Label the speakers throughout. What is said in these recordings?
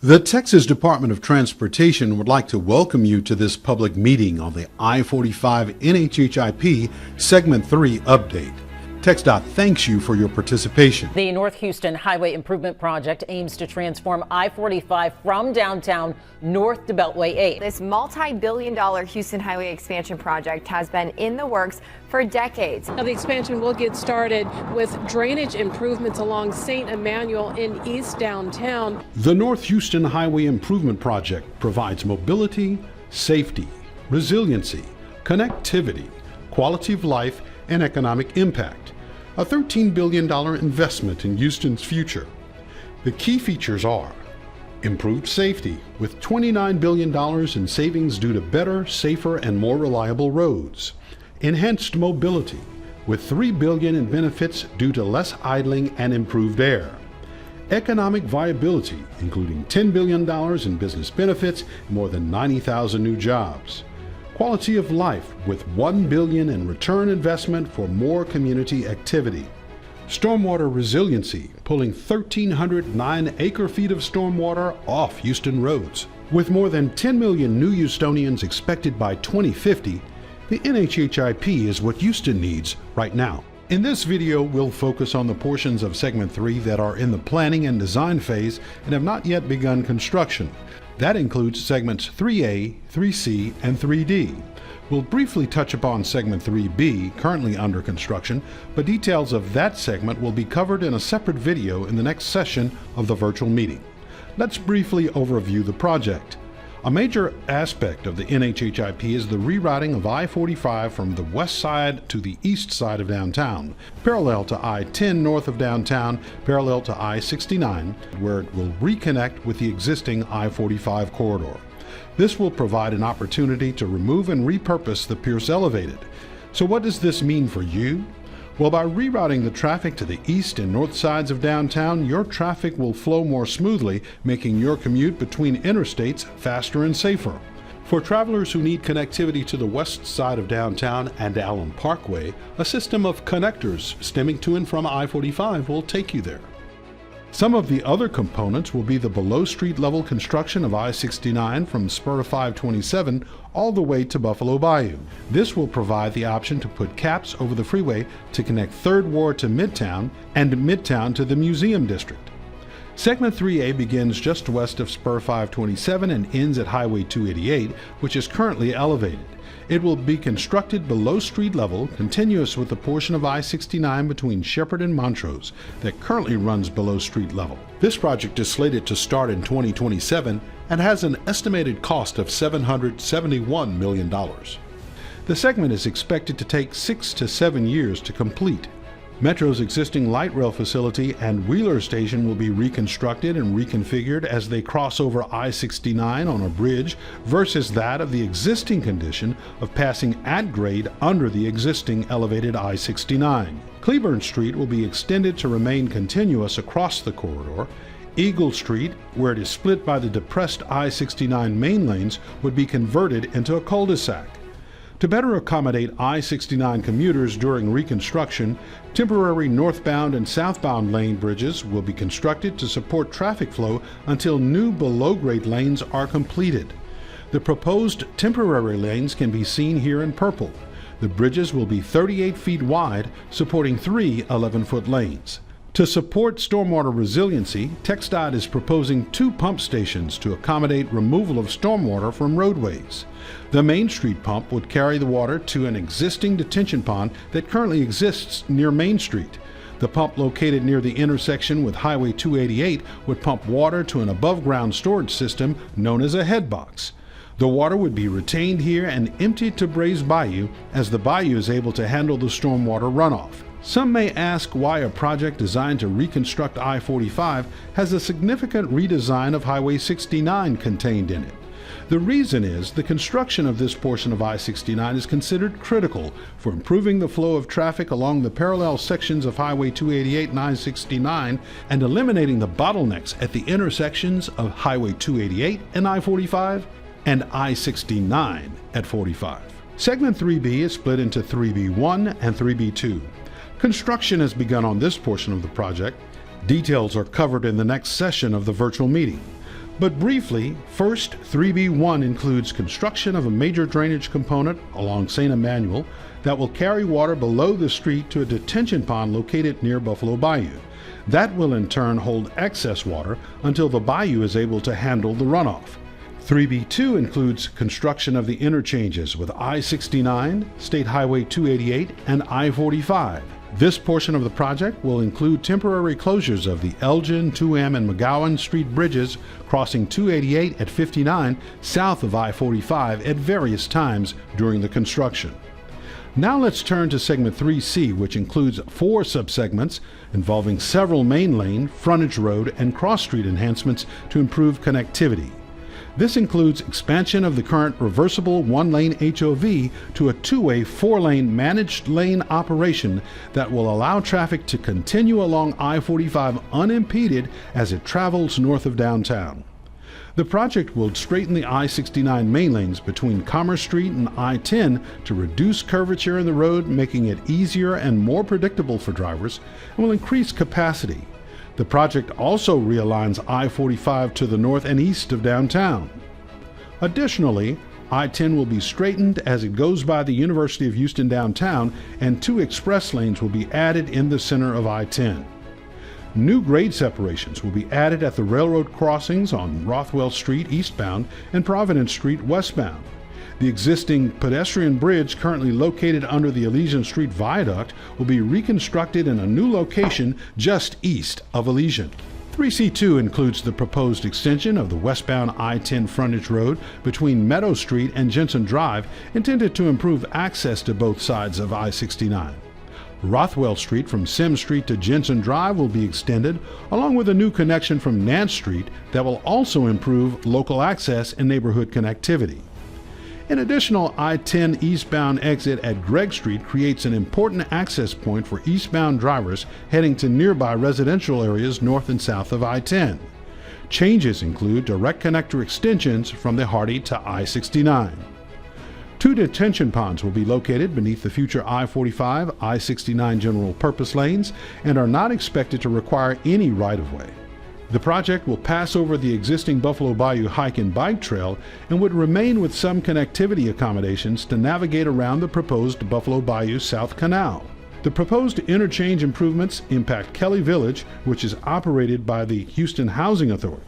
Speaker 1: The Texas Department of Transportation would like to welcome you to this public meeting on the I-45 NHHIP Segment 3 update. TxDOT thanks you for your participation.
Speaker 2: The North Houston Highway Improvement Project aims to transform I-45 from downtown north to Beltway 8.
Speaker 3: This multi-billion-dollar Houston Highway expansion project has been in the works for decades.
Speaker 4: Now, the expansion will get started with drainage improvements along St. Emmanuel in East Downtown.
Speaker 1: The North Houston Highway Improvement Project provides mobility, safety, resiliency, connectivity, quality of life, and economic impact. A $13 billion investment in Houston's future. The key features are improved safety with $29 billion in savings due to better, safer, and more reliable roads. Enhanced mobility with $3 billion in benefits due to less idling and improved air. Economic viability, including $10 billion in business benefits and more than 90,000 new jobs. Quality of life with $1 billion in return investment for more community activity. Stormwater resiliency, pulling 1,309 acre-feet of stormwater off Houston roads. With more than 10 million new Houstonians expected by 2050, the NHHIP is what Houston needs right now. In this video, we'll focus on the portions of Segment 3 that are in the planning and design phase and have not yet begun construction. That includes segments 3A, 3C, and 3D. We'll briefly touch upon segment 3B, currently under construction, but details of that segment will be covered in a separate video in the next session of the virtual meeting. Let's briefly overview the project. A major aspect of the NHHIP is the rerouting of I-45 from the west side to the east side of downtown, parallel to I-10 north of downtown, parallel to I-69, where it will reconnect with the existing I-45 corridor. This will provide an opportunity to remove and repurpose the Pierce Elevated. So what does this mean for you? Well, by rerouting the traffic to the east and north sides of downtown, your traffic will flow more smoothly, making your commute between interstates faster and safer. For travelers who need connectivity to the west side of downtown and Allen Parkway, a system of connectors stemming to and from I-45 will take you there. Some of the other components will be the below street level construction of I-69 from Spur 527 all the way to Buffalo Bayou. This will provide the option to put caps over the freeway to connect 3rd Ward to Midtown and Midtown to the Museum District. Segment 3A begins just west of Spur 527 and ends at Highway 288, which is currently elevated. It will be constructed below street level, continuous with the portion of I-69 between Shepherd and Montrose that currently runs below street level. This project is slated to start in 2027 and has an estimated cost of $771 million. The segment is expected to take 6 to 7 years to complete. Metro's existing light rail facility and Wheeler Station will be reconstructed and reconfigured as they cross over I-69 on a bridge versus that of the existing condition of passing at grade under the existing elevated I-69. Cleburne Street will be extended to remain continuous across the corridor. Eagle Street, where it is split by the depressed I-69 main lanes, would be converted into a cul-de-sac. To better accommodate I-69 commuters during reconstruction, temporary northbound and southbound lane bridges will be constructed to support traffic flow until new below-grade lanes are completed. The proposed temporary lanes can be seen here in purple. The bridges will be 38 feet wide, supporting 3 11-foot lanes. To support stormwater resiliency, TxDOT is proposing 2 pump stations to accommodate removal of stormwater from roadways. The Main Street pump would carry the water to an existing detention pond that currently exists near Main Street. The pump located near the intersection with Highway 288 would pump water to an above-ground storage system known as a head box. The water would be retained here and emptied to Brays Bayou as the bayou is able to handle the stormwater runoff. Some may ask why a project designed to reconstruct I-45 has a significant redesign of Highway 69 contained in it. The reason is the construction of this portion of I-69 is considered critical for improving the flow of traffic along the parallel sections of Highway 288 and I-69 and eliminating the bottlenecks at the intersections of Highway 288 and I-45 and I-69 at 45. Segment 3B is split into 3B1 and 3B2. Construction has begun on this portion of the project. Details are covered in the next session of the virtual meeting. But briefly, first, 3B1 includes construction of a major drainage component along St. Emmanuel that will carry water below the street to a detention pond located near Buffalo Bayou. That will in turn hold excess water until the bayou is able to handle the runoff. 3B2 includes construction of the interchanges with I-69, State Highway 288, and I-45. This portion of the project will include temporary closures of the Elgin, 2M, and McGowan Street bridges crossing 288 at 59 south of I-45 at various times during the construction. Now let's turn to segment 3C, which includes 4 subsegments involving several main lane, frontage road, and cross street enhancements to improve connectivity. This includes expansion of the current reversible 1-lane HOV to a 2-way 4-lane managed lane operation that will allow traffic to continue along I-45 unimpeded as it travels north of downtown. The project will straighten the I-69 main lanes between Commerce Street and I-10 to reduce curvature in the road, making it easier and more predictable for drivers, and will increase capacity. The project also realigns I-45 to the north and east of downtown. Additionally, I-10 will be straightened as it goes by the University of Houston downtown, and 2 express lanes will be added in the center of I-10. New grade separations will be added at the railroad crossings on Rothwell Street eastbound and Providence Street westbound. The existing pedestrian bridge currently located under the Elysian Street Viaduct will be reconstructed in a new location just east of Elysian. 3C2 includes the proposed extension of the westbound I-10 frontage road between Meadow Street and Jensen Drive, intended to improve access to both sides of I-69. Rothwell Street from Sims Street to Jensen Drive will be extended, along with a new connection from Nance Street that will also improve local access and neighborhood connectivity. An additional I-10 eastbound exit at Gregg Street creates an important access point for eastbound drivers heading to nearby residential areas north and south of I-10. Changes include direct connector extensions from the Hardy to I-69. 2 detention ponds will be located beneath the future I-45, I-69 general purpose lanes and are not expected to require any right-of-way. The project will pass over the existing Buffalo Bayou hike and bike trail and would remain with some connectivity accommodations to navigate around the proposed Buffalo Bayou South Canal. The proposed interchange improvements impact Kelly Village, which is operated by the Houston Housing Authority.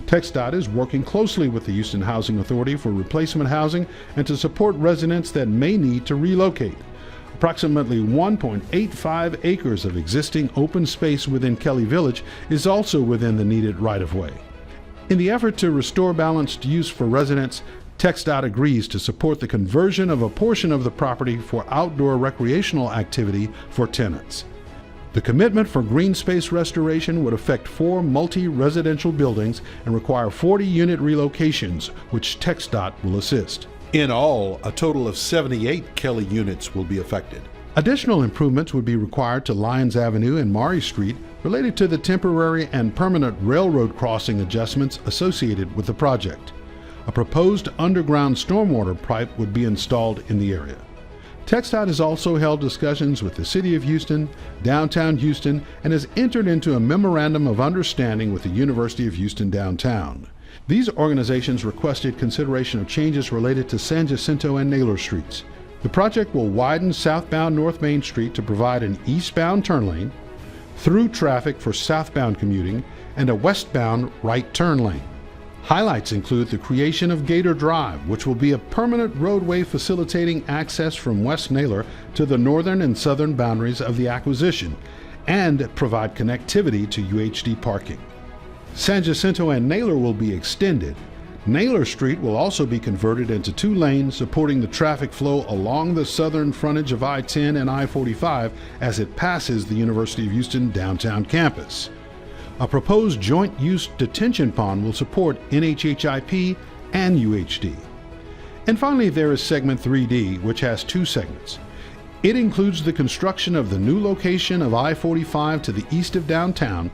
Speaker 1: TxDOT is working closely with the Houston Housing Authority for replacement housing and to support residents that may need to relocate. Approximately 1.85 acres of existing open space within Kelly Village is also within the needed right-of-way. In the effort to restore balanced use for residents, TxDOT agrees to support the conversion of a portion of the property for outdoor recreational activity for tenants. The commitment for green space restoration would affect 4 multi-residential buildings and require 40-unit relocations, which TxDOT will assist. In all, a total of 78 Kelly units will be affected. Additional improvements would be required to Lyons Avenue and Maury Street related to the temporary and permanent railroad crossing adjustments associated with the project. A proposed underground stormwater pipe would be installed in the area. TxDOT has also held discussions with the City of Houston, Downtown Houston, and has entered into a memorandum of understanding with the University of Houston downtown. These organizations requested consideration of changes related to San Jacinto and Naylor Streets. The project will widen southbound North Main Street to provide an eastbound turn lane, through traffic for southbound commuting, and a westbound right turn lane. Highlights include the creation of Gator Drive, which will be a permanent roadway facilitating access from West Naylor to the northern and southern boundaries of the acquisition, and provide connectivity to UHD parking. San Jacinto and Naylor will be extended. Naylor Street will also be converted into 2 lanes, supporting the traffic flow along the southern frontage of I-10 and I-45 as it passes the University of Houston downtown campus. A proposed joint-use detention pond will support NHHIP and UHD. And finally, there is segment 3D, which has 2 segments. It includes the construction of the new location of I-45 to the east of downtown,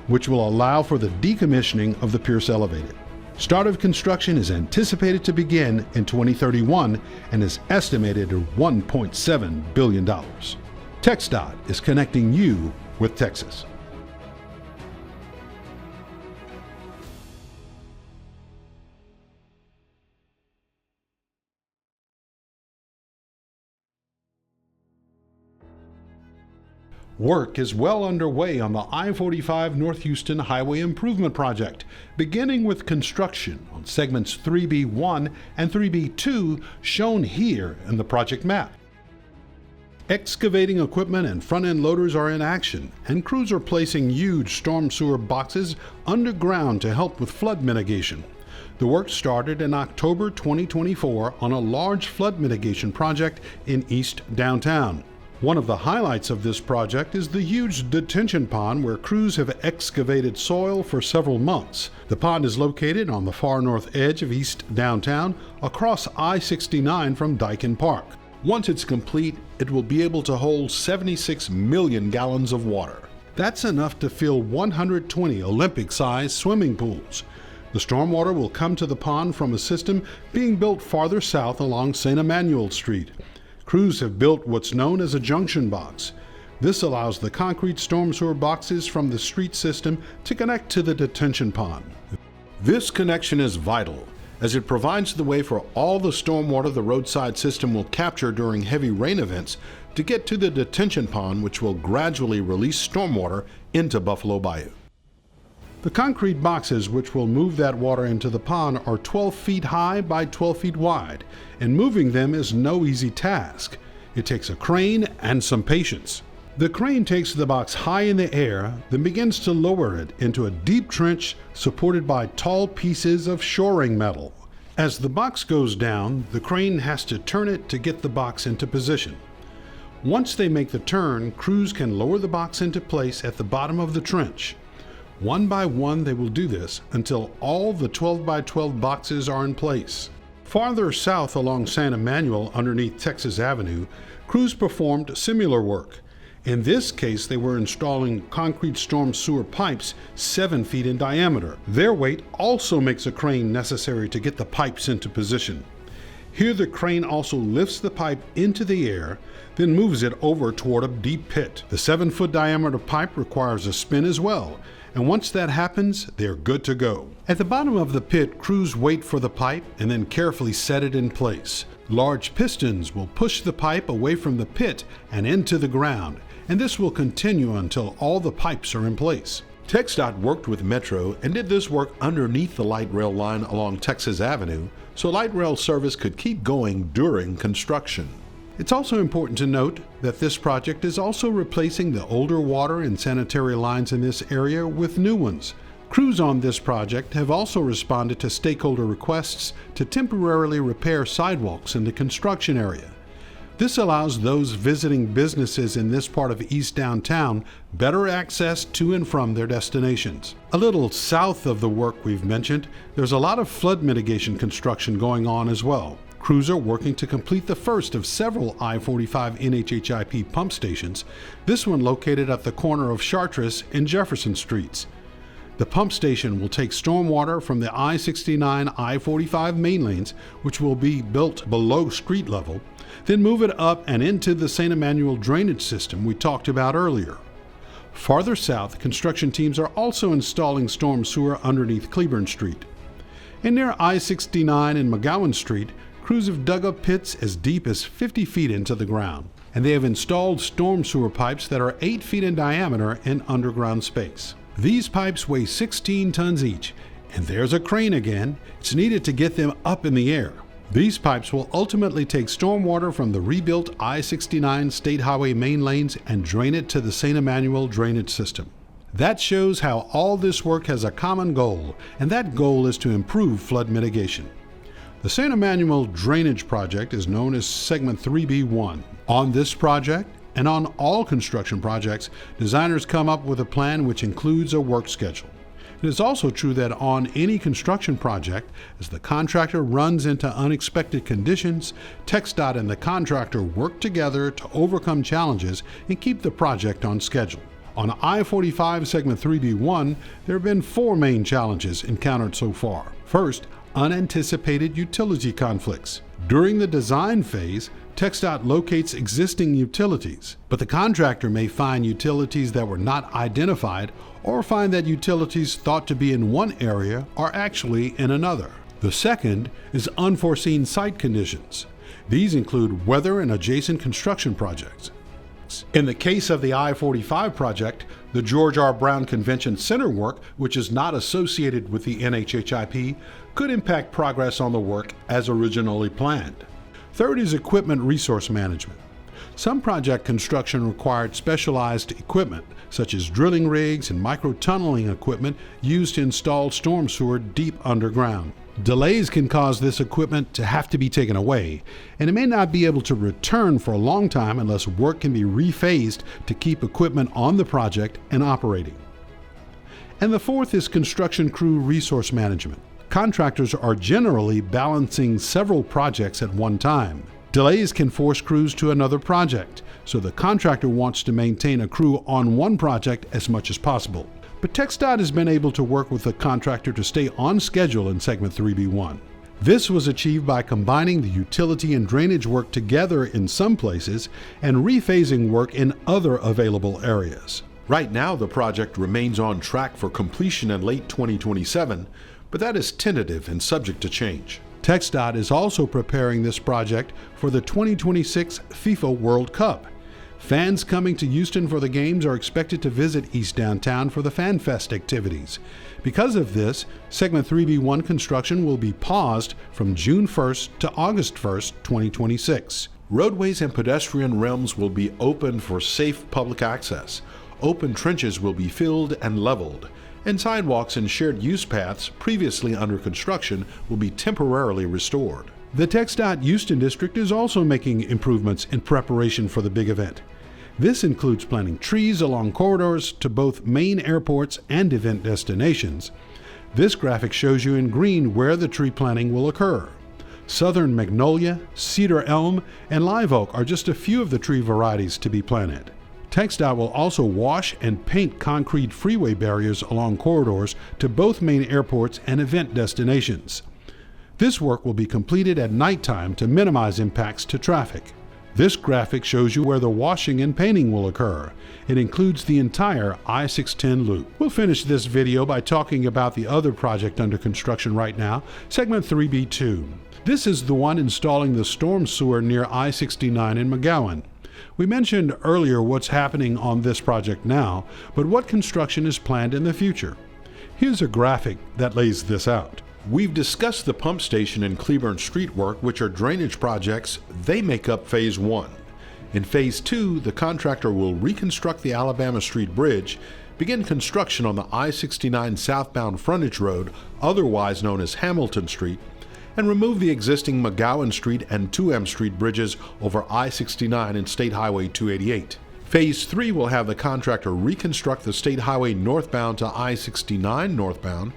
Speaker 1: which will allow for the decommissioning of the Pierce Elevated. Start of construction is anticipated to begin in 2031 and is estimated at $1.7 billion. TxDOT is connecting you with Texas. Work is well underway on the I-45 North Houston Highway Improvement Project, beginning with construction on segments 3B1 and 3B2 shown here in the project map. Excavating equipment and front-end loaders are in action, and crews are placing huge storm sewer boxes underground to help with flood mitigation. The work started in October 2024 on a large flood mitigation project in East Downtown. One of the highlights of this project is the huge detention pond where crews have excavated soil for several months. The pond is located on the far north edge of East Downtown, across I-69 from Dyken Park. Once it's complete, it will be able to hold 76 million gallons of water. That's enough to fill 120 Olympic-sized swimming pools. The stormwater will come to the pond from a system being built farther south along St. Emmanuel Street. Crews have built what's known as a junction box. This allows the concrete storm sewer boxes from the street system to connect to the detention pond. This connection is vital, as it provides the way for all the stormwater the roadside system will capture during heavy rain events to get to the detention pond, which will gradually release stormwater into Buffalo Bayou. The concrete boxes which will move that water into the pond are 12 feet high by 12 feet wide, and moving them is no easy task. It takes a crane and some patience. The crane takes the box high in the air, then begins to lower it into a deep trench supported by tall pieces of shoring metal. As the box goes down, the crane has to turn it to get the box into position. Once they make the turn, crews can lower the box into place at the bottom of the trench. One by one, they will do this until all the 12 by 12 boxes are in place. Farther south along San Emmanuel, underneath Texas Avenue, crews performed similar work. In this case, they were installing concrete storm sewer pipes 7 feet in diameter. Their weight also makes a crane necessary to get the pipes into position. Here, the crane also lifts the pipe into the air, then moves it over toward a deep pit. The 7-foot diameter pipe requires a spin as well, and once that happens, they're good to go. At the bottom of the pit, crews wait for the pipe and then carefully set it in place. Large pistons will push the pipe away from the pit and into the ground, and this will continue until all the pipes are in place. TxDOT worked with Metro and did this work underneath the light rail line along Texas Avenue, so light rail service could keep going during construction. It's also important to note that this project is also replacing the older water and sanitary lines in this area with new ones. Crews on this project have also responded to stakeholder requests to temporarily repair sidewalks in the construction area. This allows those visiting businesses in this part of East Downtown better access to and from their destinations. A little south of the work we've mentioned, there's a lot of flood mitigation construction going on as well. Crews are working to complete the first of several I-45 NHHIP pump stations, this one located at the corner of Chartres and Jefferson Streets. The pump station will take stormwater from the I-69, I-45 main lanes, which will be built below street level, then move it up and into the St. Emmanuel drainage system we talked about earlier. Farther south, construction teams are also installing storm sewer underneath Cleburne Street. And near I-69 and McGowan Street, crews have dug up pits as deep as 50 feet into the ground, and they have installed storm sewer pipes that are 8 feet in diameter in underground space. These pipes weigh 16 tons each, and there's a crane again. It's needed to get them up in the air. These pipes will ultimately take stormwater from the rebuilt I-69 State Highway main lanes and drain it to the St. Emmanuel drainage system. That shows how all this work has a common goal, and that goal is to improve flood mitigation. The St. Emmanuel Drainage Project is known as Segment 3B1. On this project, and on all construction projects, designers come up with a plan which includes a work schedule. It is also true that on any construction project, as the contractor runs into unexpected conditions, TxDOT and the contractor work together to overcome challenges and keep the project on schedule. On I-45 Segment 3B1, there have been 4 main challenges encountered so far. First, unanticipated utility conflicts. During the design phase, TxDOT locates existing utilities, but the contractor may find utilities that were not identified or find that utilities thought to be in one area are actually in another. The second is unforeseen site conditions. These include weather and adjacent construction projects. projects. In the case of the I-45 project, the George R. Brown Convention Center work, which is not associated with the NHHIP, could impact progress on the work as originally planned. Third is equipment resource management. Some project construction required specialized equipment, such as drilling rigs and micro-tunneling equipment used to install storm sewer deep underground. Delays can cause this equipment to have to be taken away, and it may not be able to return for a long time unless work can be rephased to keep equipment on the project and operating. And the fourth is construction crew resource management. Contractors are generally balancing several projects at one time. Delays can force crews to another project, so the contractor wants to maintain a crew on one project as much as possible. But TxDOT has been able to work with the contractor to stay on schedule in Segment 3B1. This was achieved by combining the utility and drainage work together in some places and rephasing work in other available areas. Right now, the project remains on track for completion in late 2027, but that is tentative and subject to change. TxDOT is also preparing this project for the 2026 FIFA World Cup. Fans coming to Houston for the games are expected to visit East Downtown for the Fan Fest activities. Because of this, Segment 3B1 construction will be paused from June 1st to August 1st, 2026. Roadways and pedestrian realms will be open for safe public access. Open trenches will be filled and leveled, and sidewalks and shared use paths previously under construction will be temporarily restored. The TxDOT Houston District is also making improvements in preparation for the big event. This includes planting trees along corridors to both main airports and event destinations. This graphic shows you in green where the tree planting will occur. Southern magnolia, cedar elm, and live oak are just a few of the tree varieties to be planted. TxDOT will also wash and paint concrete freeway barriers along corridors to both main airports and event destinations. This work will be completed at nighttime to minimize impacts to traffic. This graphic shows you where the washing and painting will occur. It includes the entire I-610 loop. We'll finish this video by talking about the other project under construction right now, Segment 3B2. This is the one installing the storm sewer near I-69 in McGowan. We mentioned earlier what's happening on this project now, but what construction is planned in the future. Here's a graphic that lays this out. We've discussed the pump station and Cleburne Street work, which are drainage projects. They make up Phase 1. In Phase 2, the contractor will reconstruct the Alabama Street Bridge, begin construction on the I-69 southbound frontage road, otherwise known as Hamilton Street, and remove the existing McGowan Street and 2M Street bridges over I-69 and State Highway 288. Phase 3 will have the contractor reconstruct the State Highway northbound to I-69 northbound,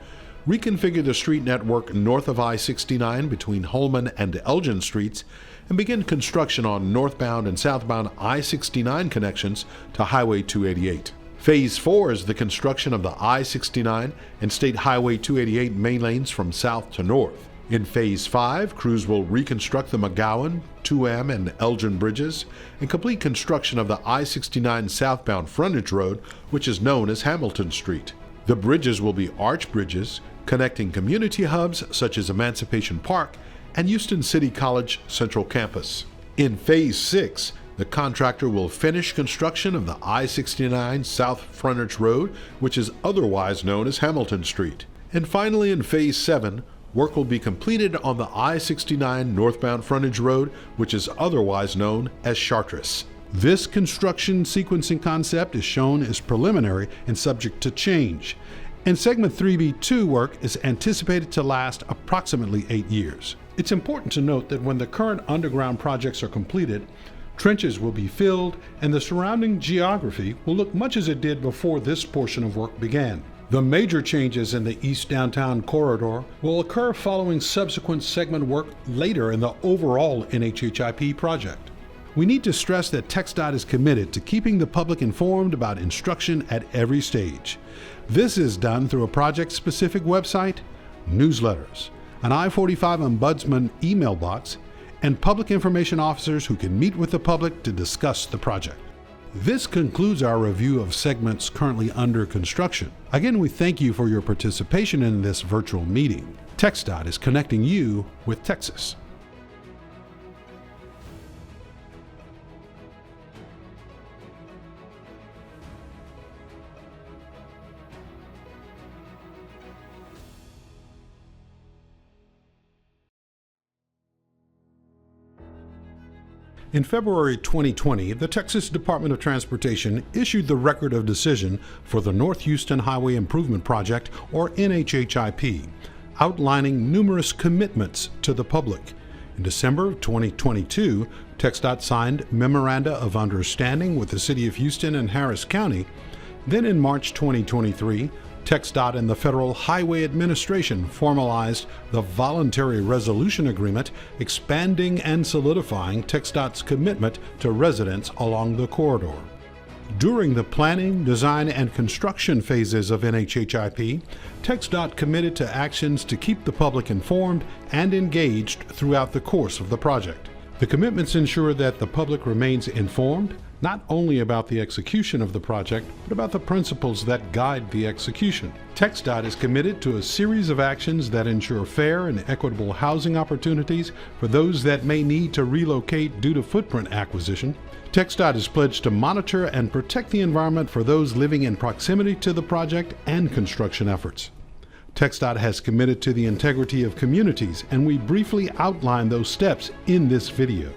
Speaker 1: reconfigure the street network north of I-69 between Holman and Elgin Streets, and begin construction on northbound and southbound I-69 connections to Highway 288. Phase 4 is the construction of the I-69 and State Highway 288 main lanes from south to north. In Phase 5, crews will reconstruct the McGowan, 2M, and Elgin bridges and complete construction of the I-69 southbound frontage road, which is known as Hamilton Street. The bridges will be arch bridges connecting community hubs such as Emancipation Park and Houston City College Central Campus. In Phase 6, the contractor will finish construction of the I-69 South Frontage Road, which is otherwise known as Hamilton Street. And finally, in Phase 7, work will be completed on the I-69 northbound frontage road, which is otherwise known as Chartres. This construction sequencing concept is shown as preliminary and subject to change, and Segment 3B2 work is anticipated to last approximately 8 years. It's important to note that when the current underground projects are completed, trenches will be filled and the surrounding geography will look much as it did before this portion of work began. The major changes in the East Downtown corridor will occur following subsequent segment work later in the overall NHHIP project. We need to stress that TxDOT is committed to keeping the public informed about instruction at every stage. This is done through a project-specific website, newsletters, an I-45 Ombudsman email box, and public information officers who can meet with the public to discuss the project. This concludes our review of segments currently under construction. Again, we thank you for your participation in this virtual meeting. TxDOT is connecting you with Texas. In February 2020, the Texas Department of Transportation issued the Record of Decision for the North Houston Highway Improvement Project, or NHHIP, outlining numerous commitments to the public. In December of 2022, TxDOT signed Memoranda of Understanding with the City of Houston and Harris County. Then in March 2023, TxDOT and the Federal Highway Administration formalized the Voluntary Resolution Agreement, expanding and solidifying TxDOT's commitment to residents along the corridor. During the planning, design, and construction phases of NHHIP, TxDOT committed to actions to keep the public informed and engaged throughout the course of the project. The commitments ensure that the public remains informed, not only about the execution of the project, but about the principles that guide the execution. TxDOT is committed to a series of actions that ensure fair and equitable housing opportunities for those that may need to relocate due to footprint acquisition. TxDOT is pledged to monitor and protect the environment for those living in proximity to the project and construction efforts. TxDOT has committed to the integrity of communities, and we briefly outline those steps in this video.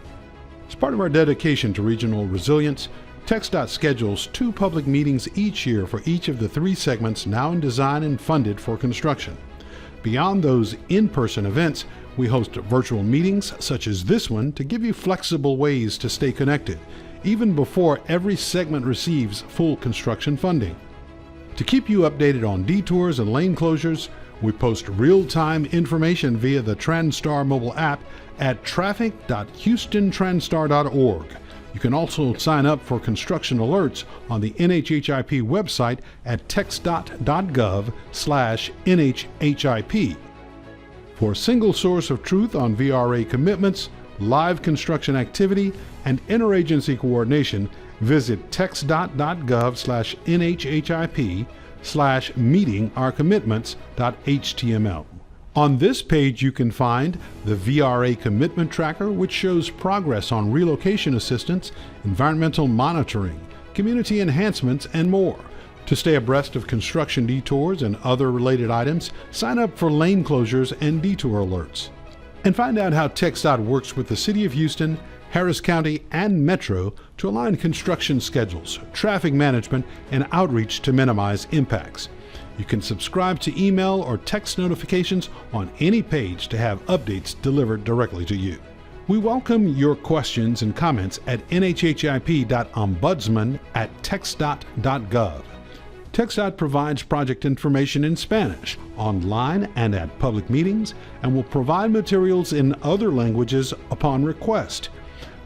Speaker 1: As part of our dedication to regional resilience, TxDOT schedules 2 public meetings each year for each of the 3 segments now in design and funded for construction. Beyond those in-person events, we host virtual meetings such as this one to give you flexible ways to stay connected, even before every segment receives full construction funding. To keep you updated on detours and lane closures, we post real-time information via the TransStar mobile app at traffic.houstontranstar.org. You can also sign up for construction alerts on the NHHIP website at texdot.gov/NHHIP. For a single source of truth on VRA commitments, live construction activity, and interagency coordination, visit texdot.gov/NHHIP/meeting-our-commitments.html. On this page, you can find the VRA Commitment Tracker, which shows progress on relocation assistance, environmental monitoring, community enhancements, and more. To stay abreast of construction detours and other related items, sign up for lane closures and detour alerts. And find out how TxDOT works with the City of Houston, Harris County, and Metro to align construction schedules, traffic management, and outreach to minimize impacts. You can subscribe to email or text notifications on any page to have updates delivered directly to you. We welcome your questions and comments at nhhip.ombudsman@texdot.gov. TxDOT provides project information in Spanish, online and at public meetings, and will provide materials in other languages upon request.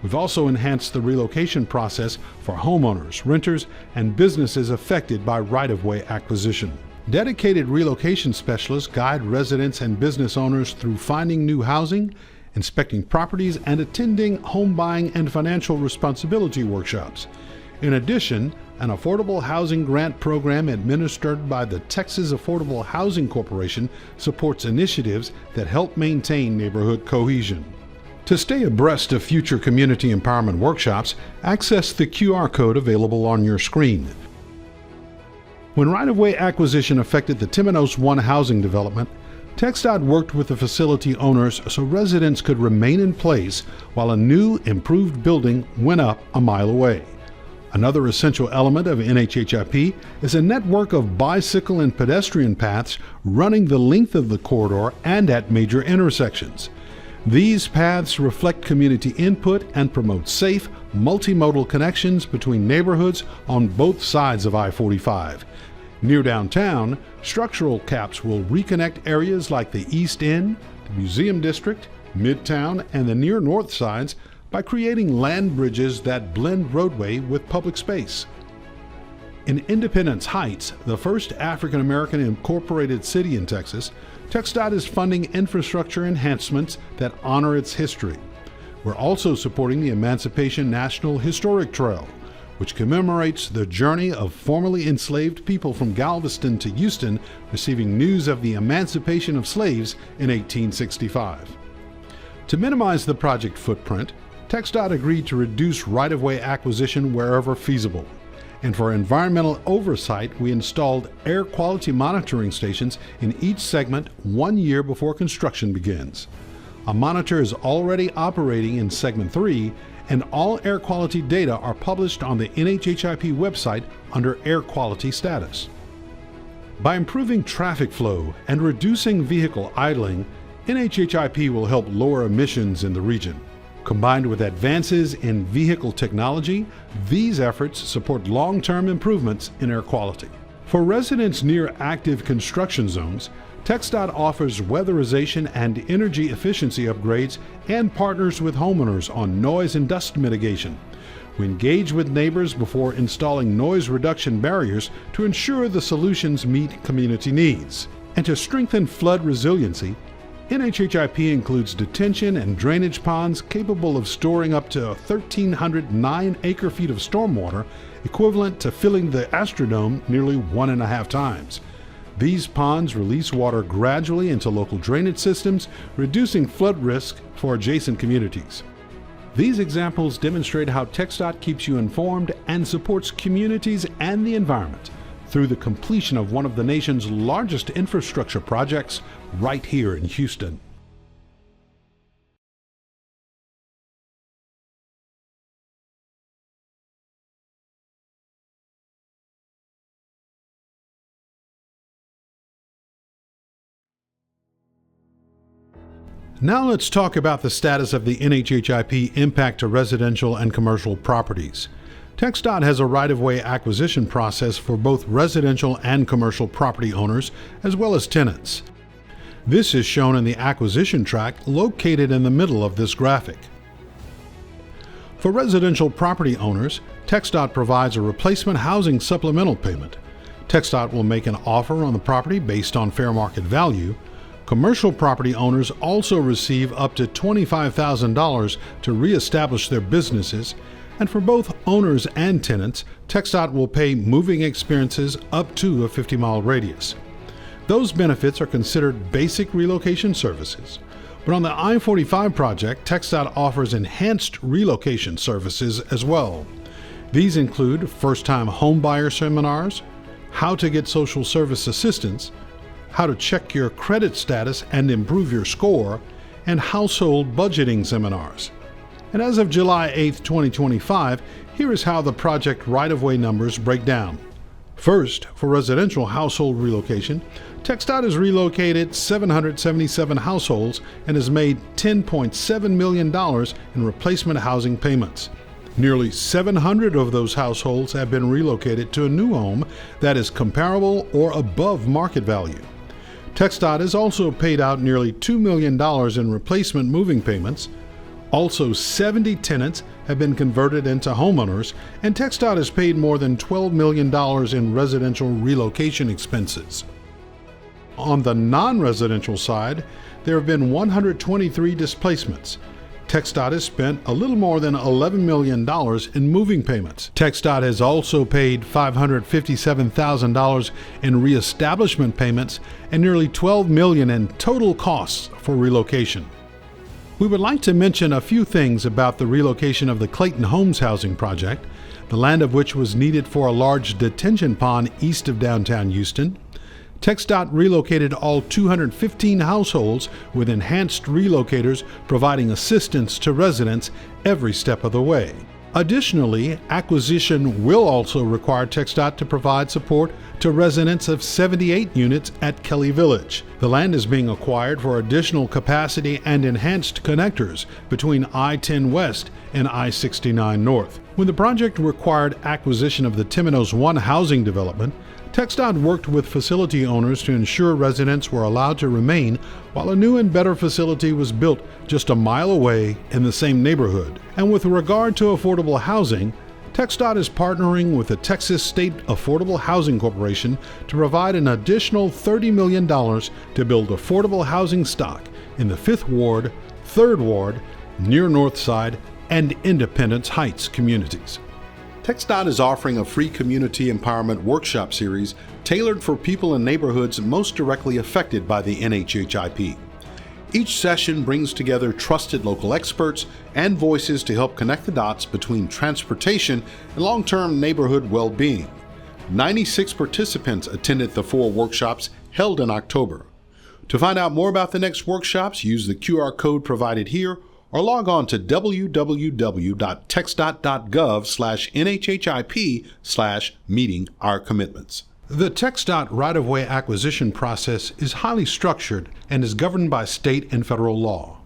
Speaker 1: We've also enhanced the relocation process for homeowners, renters, and businesses affected by right-of-way acquisition. Dedicated relocation specialists guide residents and business owners through finding new housing, inspecting properties, and attending home buying and financial responsibility workshops. In addition, an affordable housing grant program administered by the Texas Affordable Housing Corporation supports initiatives that help maintain neighborhood cohesion. To stay abreast of future community empowerment workshops, access the QR code available on your screen. When right-of-way acquisition affected the Temenos 1 housing development, TxDOT worked with the facility owners so residents could remain in place while a new, improved building went up a mile away. Another essential element of NHHIP is a network of bicycle and pedestrian paths running the length of the corridor and at major intersections. These paths reflect community input and promote safe, multimodal connections between neighborhoods on both sides of I-45. Near downtown, structural caps will reconnect areas like the East End, the Museum District, Midtown, and the near north sides by creating land bridges that blend roadway with public space. In Independence Heights, the first African American incorporated city in Texas, TxDOT is funding infrastructure enhancements that honor its history. We're also supporting the Emancipation National Historic Trail, which commemorates the journey of formerly enslaved people from Galveston to Houston receiving news of the emancipation of slaves in 1865. To minimize the project footprint, TxDOT agreed to reduce right-of-way acquisition wherever feasible. And for environmental oversight, we installed air quality monitoring stations in each segment 1 year before construction begins. A monitor is already operating in Segment 3, and all air quality data are published on the NHHIP website under Air Quality Status. By improving traffic flow and reducing vehicle idling, NHHIP will help lower emissions in the region. Combined with advances in vehicle technology, these efforts support long-term improvements in air quality. For residents near active construction zones, TxDOT offers weatherization and energy efficiency upgrades and partners with homeowners on noise and dust mitigation. We engage with neighbors before installing noise reduction barriers to ensure the solutions meet community needs. And to strengthen flood resiliency, NHHIP includes detention and drainage ponds capable of storing up to 1,309 acre-feet of stormwater, equivalent to filling the Astrodome nearly 1.5 times. These ponds release water gradually into local drainage systems, reducing flood risk for adjacent communities. These examples demonstrate how TxDOT keeps you informed and supports communities and the environment through the completion of one of the nation's largest infrastructure projects right here in Houston. Now let's talk about the status of the NHHIP impact to residential and commercial properties. TxDOT has a right-of-way acquisition process for both residential and commercial property owners, as well as tenants. This is shown in the acquisition track located in the middle of this graphic. For residential property owners, TxDOT provides a replacement housing supplemental payment. TxDOT will make an offer on the property based on fair market value. Commercial property owners also receive up to $25,000 to reestablish their businesses, and for both owners and tenants, TxDOT will pay moving expenses up to a 50-mile radius. Those benefits are considered basic relocation services. But on the I-45 project, TxDOT offers enhanced relocation services as well. These include first-time homebuyer seminars, how to get social service assistance, how to check your credit status and improve your score, and household budgeting seminars. And as of July 8, 2025, here is how the project right-of-way numbers break down. First, for residential household relocation, TxDOT has relocated 777 households and has made $10.7 million in replacement housing payments. Nearly 700 of those households have been relocated to a new home that is comparable or above market value. TxDOT has also paid out nearly $2 million in replacement moving payments. Also, 70 tenants have been converted into homeowners, and TxDOT has paid more than $12 million in residential relocation expenses. On the non-residential side, there have been 123 displacements. TxDOT has spent a little more than $11 million in moving payments. TxDOT has also paid $557,000 in reestablishment payments and nearly $12 million in total costs for relocation. We would like to mention a few things about the relocation of the Clayton Homes housing project, the land of which was needed for a large detention pond east of downtown Houston. TxDOT relocated all 215 households with enhanced relocators providing assistance to residents every step of the way. Additionally, acquisition will also require TxDOT to provide support to residents of 78 units at Kelly Village. The land is being acquired for additional capacity and enhanced connectors between I-10 West and I-69 North. When the project required acquisition of the Temenos 1 housing development, TxDOT worked with facility owners to ensure residents were allowed to remain while a new and better facility was built just a mile away in the same neighborhood. And with regard to affordable housing, TxDOT is partnering with the Texas State Affordable Housing Corporation to provide an additional $30 million to build affordable housing stock in the 5th Ward, 3rd Ward, near Northside, and Independence Heights communities. TxDOT is offering a free community empowerment workshop series tailored for people in neighborhoods most directly affected by the NHHIP. Each session brings together trusted local experts and voices to help connect the dots between transportation and long-term neighborhood well-being. 96 participants attended the 4 workshops held in October. To find out more about the next workshops, use the QR code provided here or log on to www.txdot.gov/NHHIP/meeting our commitments. The TxDOT right-of-way acquisition process is highly structured and is governed by state and federal law.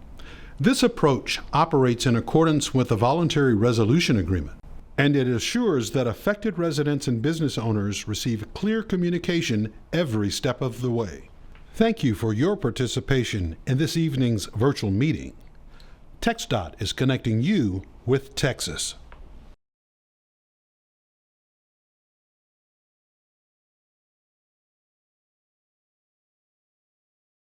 Speaker 1: This approach operates in accordance with the voluntary resolution agreement, and it assures that affected residents and business owners receive clear communication every step of the way. Thank you for your participation in this evening's virtual meeting. TxDOT is connecting you with Texas.